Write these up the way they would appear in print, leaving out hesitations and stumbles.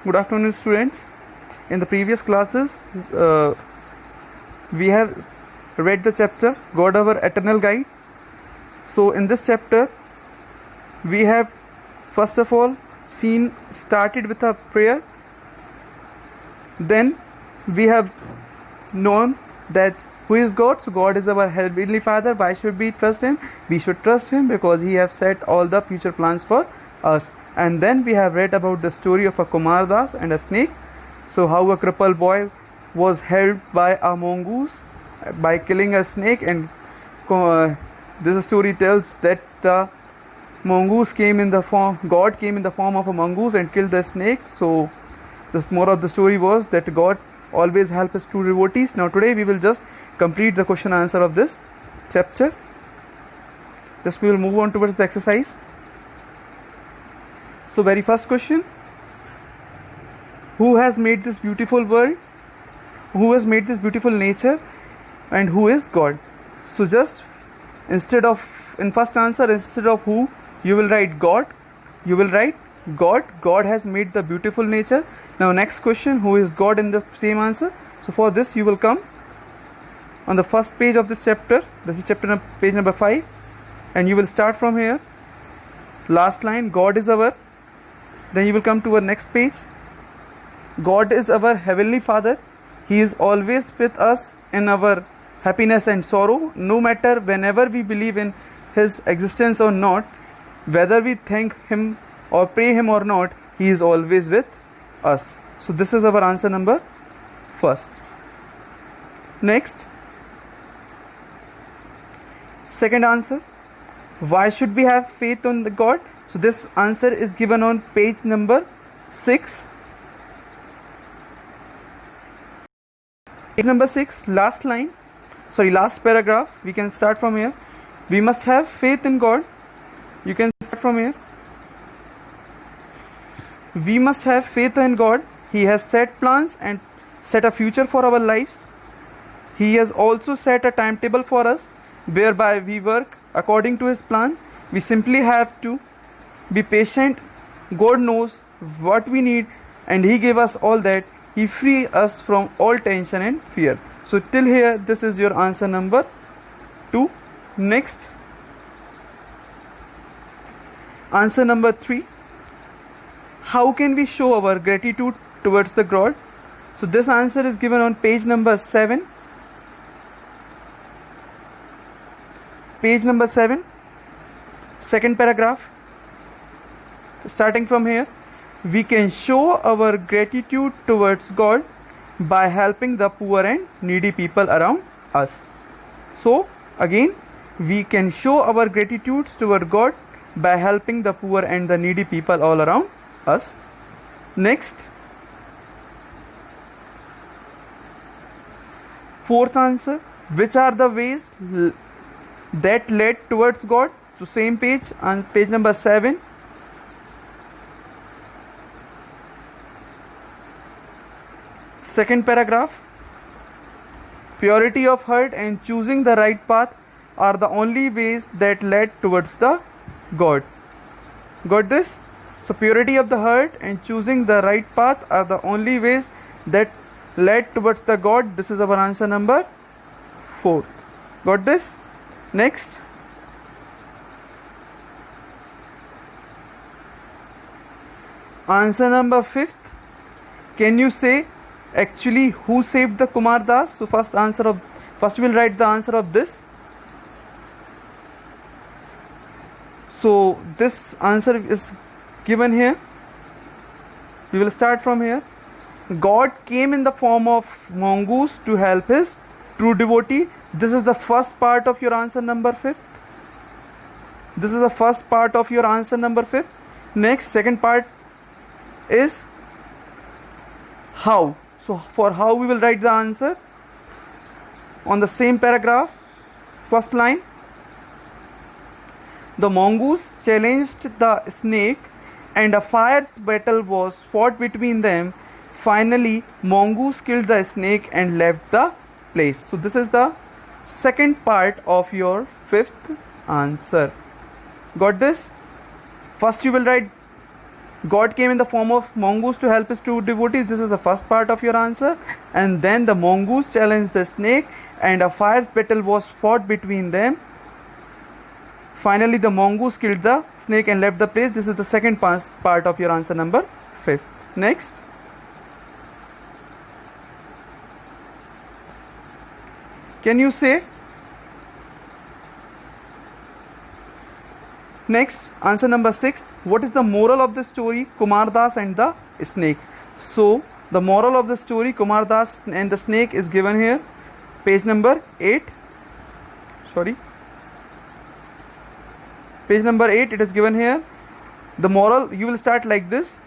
Good afternoon, students. In the previous classes, we have read the chapter God Our Eternal Guide. So in this chapter, we have first of all started with a prayer. Then we have known that who is God. So God is our Heavenly Father. Why should we trust Him? We should trust Him because He has set all the future plans for us. And then we have read about the story of a Kumar Das and a snake. So how a crippled boy was helped by a mongoose by killing a snake, and this story tells that the mongoose God came in the form of a mongoose and killed the snake. So the moral of the story was that God always helps his true devotees. Now today we will just complete the question answer of this chapter. Just we will move on towards the exercise. So very first question: who has made this beautiful world? Who has made this beautiful nature? And who is God? So just in first answer, instead of who, you will write God. You will write God. God has made the beautiful nature. Now next question: who is God in the same answer? So for this you will come on the first page of this chapter. This is page number 5, and you will start from here. Last line, God is our. Then you will come to our next page. God is our Heavenly Father. He is always with us in our happiness and sorrow. No matter whenever we believe in His existence or not, whether we thank Him or pray Him or not, He is always with us. So this is our answer number first. Next, second answer: why should we have faith on the God? So this answer is given on page number 6. Page number 6, last paragraph. We can start from here. We must have faith in God. You can start from here. We must have faith in God. He has set plans and set a future for our lives. He has also set a timetable for us whereby we work according to His plan. We simply have to be patient. God knows what we need, and He gave us all that. He free us from all tension and fear. So till here, this is your answer number 2. Next, answer number 3: how can we show our gratitude towards the God? So this answer is given on page number 7. Page number 7, second paragraph. Starting from here, we can show our gratitude towards God by helping the poor and needy people around us. So again, we can show our gratitude toward God by helping the poor and the needy people all around us. Next, fourth answer: which are the ways that led towards God? So same page, on page number 7. Second paragraph: purity of heart and choosing the right path are the only ways that led towards the God. Got this? So purity of the heart and choosing the right path are the only ways that led towards the God. This is our answer number 4. Got this? Next, answer number 5. Can you say actually who saved the Kumar Das? So first we will write the answer of this. So this answer is given here. We will start from here. God came in the form of mongoose to help His true devotee. This is the first part of your answer number 5. This is the first part of your answer number 5. Next, second part is how. So for how, we will write the answer on the same paragraph. First line: the mongoose challenged the snake and a fierce battle was fought between them. Finally, mongoose killed the snake and left the place. So this is the second part of your 5th answer. Got this? First you will write God came in the form of mongoose to help his true devotees. This is the first part of your answer. And then the mongoose challenged the snake and a fierce battle was fought between them. Finally, the mongoose killed the snake and left the place. This is the second part of your answer number 5. Next. Can you say? Next, answer number 6. What is the moral of the story Kumar Das and the snake? So, the moral of the story Kumar Das and the snake is given here. Page number 8. Sorry. Page number 8, it is given here. The moral, you will start like this.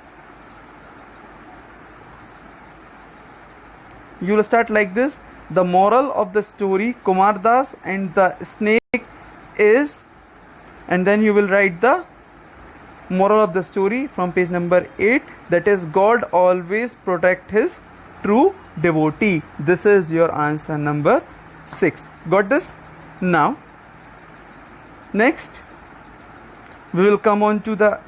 You will start like this. The moral of the story Kumar Das and the snake is, and then you will write the moral of the story from page number 8, that is, God always protect his true devotee. This is your answer number 6. Got this? Now, next we will come on to the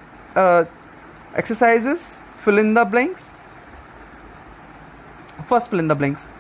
exercises. Fill in the blanks. First, fill in the blanks.